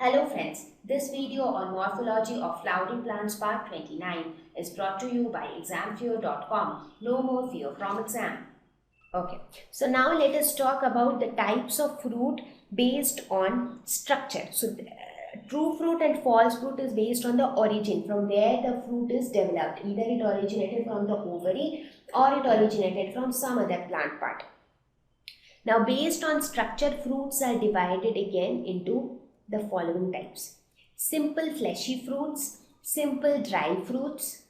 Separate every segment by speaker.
Speaker 1: Hello friends, this video on morphology of flowering plants part 29 is brought to you by examfear.com. No more fear from exam. Okay, so now let us talk about the types of fruit based on structure. True fruit and false fruit is based on the origin, from where the fruit is developed. Either it originated from the ovary or it originated from some other plant part. Now, based on structure, fruits are divided again into the following types: simple fleshy fruits, simple dry fruits,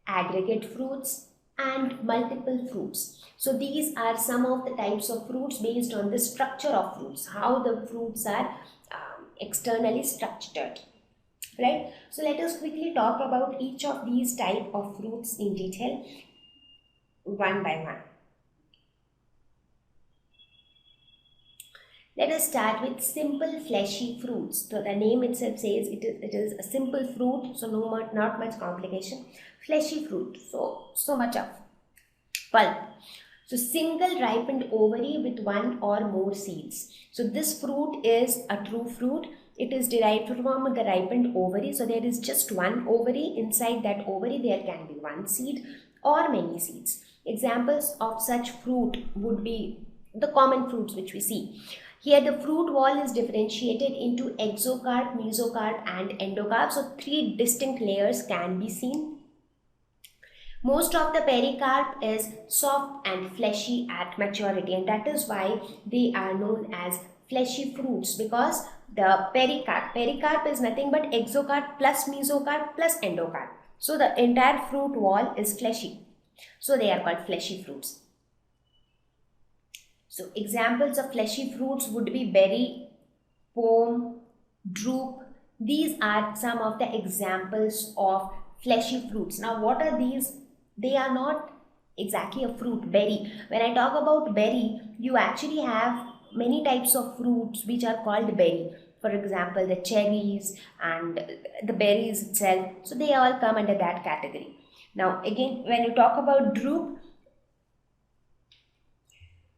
Speaker 1: aggregate fruits, and multiple fruits. So, these are some of the types of fruits based on the structure of fruits, how the fruits are externally structured. Right? So, let us quickly talk about each of these type of fruits in detail, one by one. Let us start with simple fleshy fruits. So the name itself says it is a simple fruit, so not much complication. Fleshy fruit, so much of pulp. So single ripened ovary with one or more seeds. So this fruit is a true fruit. It is derived from the ripened ovary. So there is just one ovary. Inside that ovary there can be one seed or many seeds. Examples of such fruit would be the common fruits which we see. Here the fruit wall is differentiated into exocarp, mesocarp and endocarp. So three distinct layers can be seen. Most of the pericarp is soft and fleshy at maturity, and that is why they are known as fleshy fruits, because the pericarp is nothing but exocarp plus mesocarp plus endocarp. So the entire fruit wall is fleshy. So they are called fleshy fruits. So examples of fleshy fruits would be berry, pome, drupe. These are some of the examples of fleshy fruits. Now what are these? They are not exactly a fruit, berry. When I talk about berry, you actually have many types of fruits which are called berry. For example, the cherries and the berries itself. So they all come under that category. Now again, when you talk about drupe,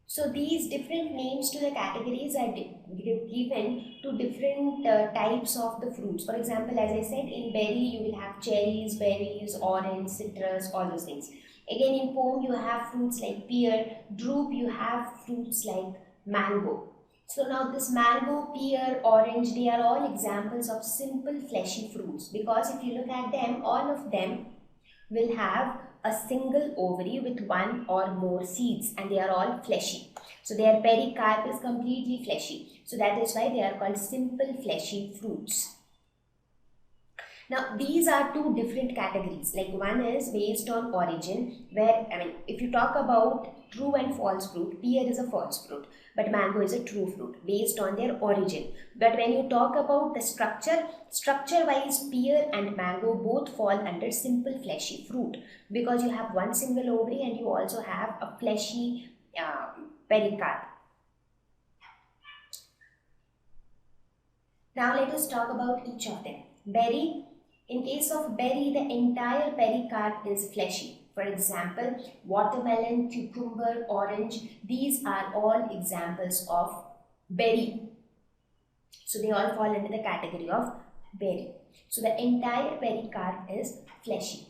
Speaker 1: so these different names to the categories are given to different types of the fruits. For example, as I said, in berry you will have cherries, berries, orange, citrus, all those things. Again, in pome you have fruits like pear. Drupe you have fruits like mango. So now this mango, pear, orange, they are all examples of simple fleshy fruits, because if you look at them, all of them will have a single ovary with one or more seeds, and they are all fleshy. So their pericarp is completely fleshy. So that is why they are called simple fleshy fruits. Now these are two different categories. Like one is based on origin, where if you talk about true and false fruit, pear is a false fruit, but mango is a true fruit based on their origin. But when you talk about the structure wise, pear and mango both fall under simple fleshy fruit, because you have one single ovary and you also have a fleshy pericarp. Now let us talk about each of them. Berry. In case of berry, the entire pericarp is fleshy. For example, watermelon, cucumber, orange, these are all examples of berry. So they all fall under the category of berry. So the entire pericarp is fleshy.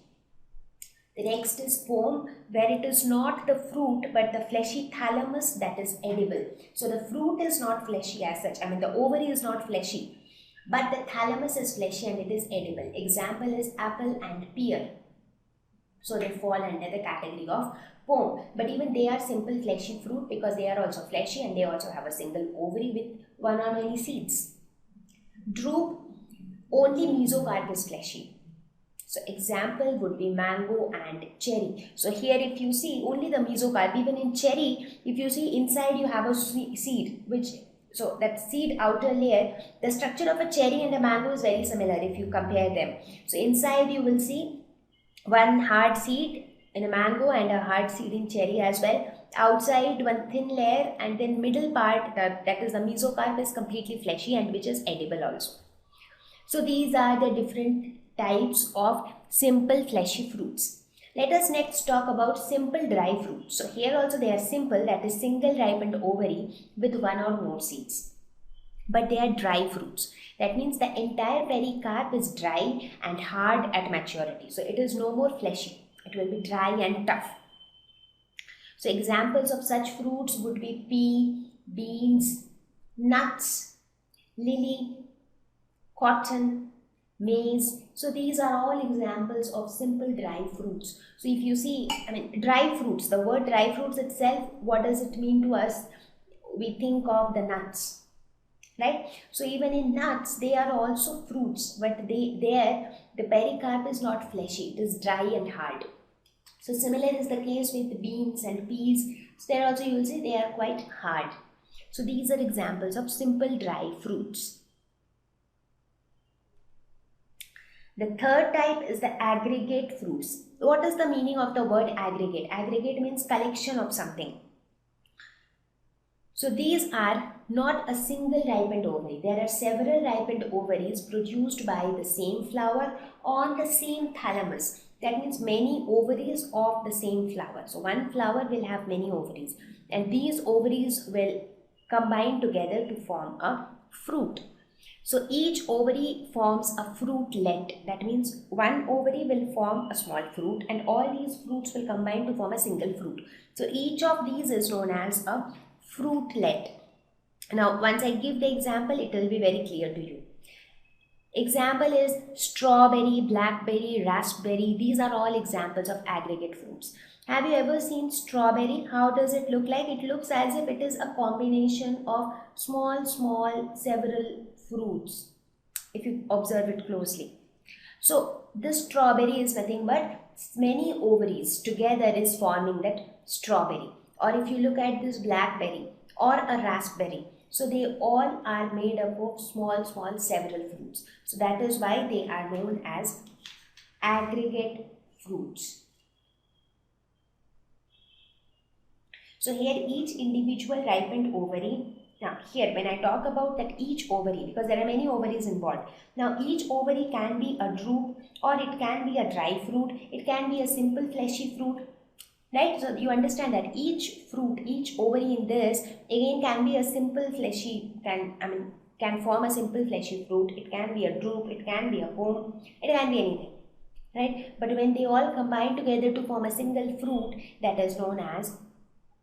Speaker 1: The next is pome, where it is not the fruit but the fleshy thalamus that is edible. So the fruit is not fleshy as such. The ovary is not fleshy, but the thalamus is fleshy and it is edible. Example is apple and pear. So they fall under the category of pome. But even they are simple fleshy fruit, because they are also fleshy and they also have a single ovary with one or many seeds. Drupe, only mesocarp is fleshy. So example would be mango and cherry. So here if you see only the mesocarp, even in cherry, if you see inside you have a seed, so that seed outer layer, the structure of a cherry and a mango is very similar if you compare them. So inside you will see one hard seed in a mango and a hard seed in cherry as well. Outside one thin layer, and then middle part, that is the mesocarp, is completely fleshy and which is edible also. So these are the different types of simple fleshy fruits. Let us next talk about simple dry fruits. So here also they are simple, that is single ripened ovary with one or more seeds. but they are dry fruits. That means the entire pericarp is dry and hard at maturity. So it is no more fleshy. It will be dry and tough. So examples of such fruits would be pea, beans, nuts, lily, cotton, maize. So these are all examples of simple dry fruits. So if you see, dry fruits, the word dry fruits itself, what does it mean to us? We think of the nuts, right? So even in nuts, they are also fruits, but the pericarp is not fleshy, it is dry and hard. So similar is the case with beans and peas. So there also you will see they are quite hard. So these are examples of simple dry fruits. The third type is the aggregate fruits. What is the meaning of the word aggregate? Aggregate means collection of something. So these are not a single ripened ovary. There are several ripened ovaries produced by the same flower on the same thalamus. That means many ovaries of the same flower. So one flower will have many ovaries, and these ovaries will combine together to form a fruit. So each ovary forms a fruitlet. That means one ovary will form a small fruit and all these fruits will combine to form a single fruit. So each of these is known as a fruitlet. Now once I give the example, it will be very clear to you. Example is strawberry, blackberry, raspberry. These are all examples of aggregate fruits. Have you ever seen strawberry? How does it look like? It looks as if it is a combination of small several fruits, if you observe it closely. So this strawberry is nothing but many ovaries together is forming that strawberry. Or if you look at this blackberry or a raspberry, so they all are made up of small several fruits. So that is why they are known as aggregate fruits. So here each individual ripened ovary. Now here when I talk about that each ovary, because there are many ovaries involved. Now each ovary can be a drupe or it can be a dry fruit. It can be a simple fleshy fruit. Right? So you understand that each fruit, each ovary in this again can be a simple fleshy, can form a simple fleshy fruit. It can be a drupe, it can be a cone, it can be anything. Right? But when they all combine together to form a single fruit, that is known as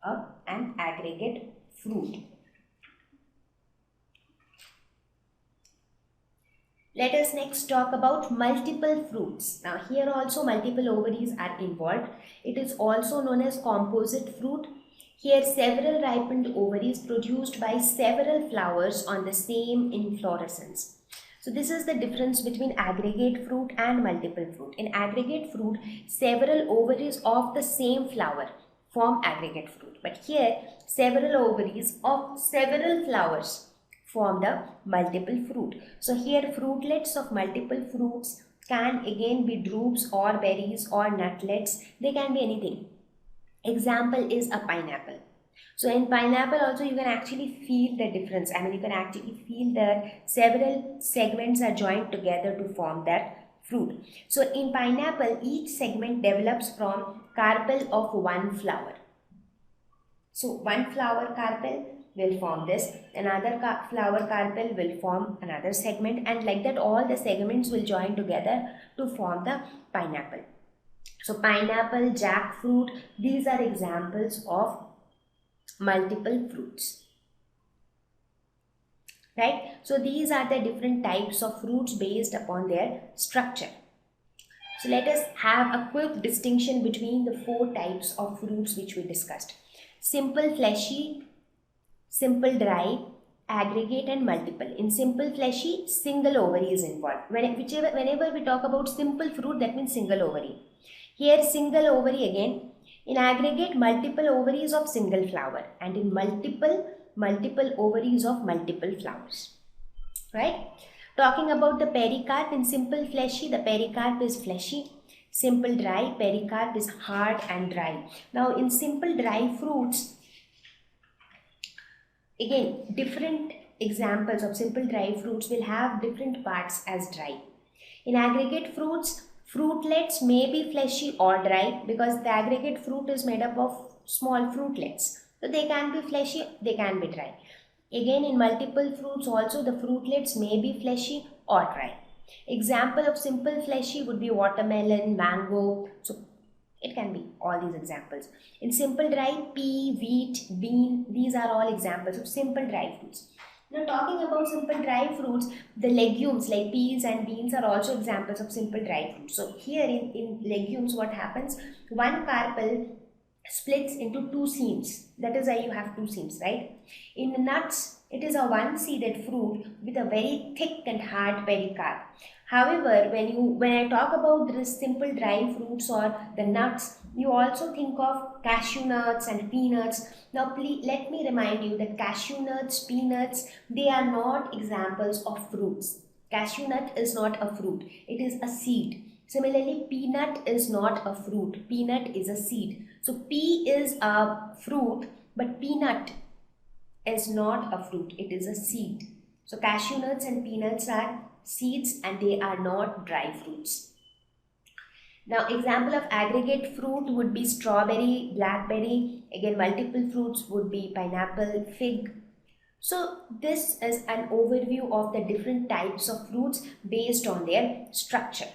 Speaker 1: an aggregate fruit. Let us next talk about multiple fruits. Now here also multiple ovaries are involved. It is also known as composite fruit. Here several ripened ovaries produced by several flowers on the same inflorescence. So this is the difference between aggregate fruit and multiple fruit. In aggregate fruit, several ovaries of the same flower form aggregate fruit. But here several ovaries of several flowers form the multiple fruit. So here fruitlets of multiple fruits can again be drupes or berries or nutlets. They can be anything. Example is a pineapple. So in pineapple also you can actually feel the difference. You can actually feel that several segments are joined together to form that fruit. So in pineapple each segment develops from carpel of one flower. So one flower carpel will form this, another flower carpel will form another segment, and like that all the segments will join together to form the pineapple. So pineapple, jackfruit, these are examples of multiple fruits. Right? So these are the different types of fruits based upon their structure. So let us have a quick distinction between the four types of fruits which we discussed. Simple fleshy, simple dry, aggregate and multiple. In simple fleshy, single ovary is involved. Whenever we talk about simple fruit, that means single ovary. Here single ovary again. In aggregate, multiple ovaries of single flower, and in multiple ovaries of multiple flowers. Right? Talking about the pericarp, in simple fleshy, the pericarp is fleshy. Simple dry, pericarp is hard and dry. Now in simple dry fruits, again different examples of simple dry fruits will have different parts as dry. In aggregate fruits, fruitlets may be fleshy or dry because the aggregate fruit is made up of small fruitlets. So they can be fleshy, they can be dry. Again, in multiple fruits also the fruitlets may be fleshy or dry. Example of simple fleshy would be watermelon, mango. So it can be all these examples. In simple dry, pea, wheat, bean, these are all examples of simple dry fruits. Now talking about simple dry fruits, the legumes like peas and beans are also examples of simple dry fruits. So here in legumes what happens, one carpel splits into two seams. That is why you have two seams, right? In nuts, it is a one-seeded fruit with a very thick and hard pericarp. However, when I talk about this simple dry fruits or the nuts, you also think of cashew nuts and peanuts. Now, please let me remind you that cashew nuts, peanuts, they are not examples of fruits. Cashew nut is not a fruit; it is a seed. Similarly, peanut is not a fruit. Peanut is a seed. So pea is a fruit, but peanut is not a fruit. It is a seed. So cashew nuts and peanuts are seeds and they are not dry fruits. Now, example of aggregate fruit would be strawberry, blackberry. Again, multiple fruits would be pineapple, fig. So this is an overview of the different types of fruits based on their structure.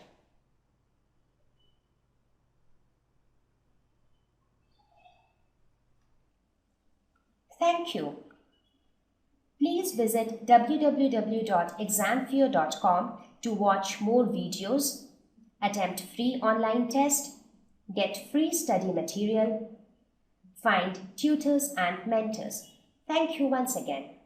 Speaker 1: Thank you. Please visit www.examfear.com to watch more videos, attempt free online test, get free study material, find tutors and mentors. Thank you once again.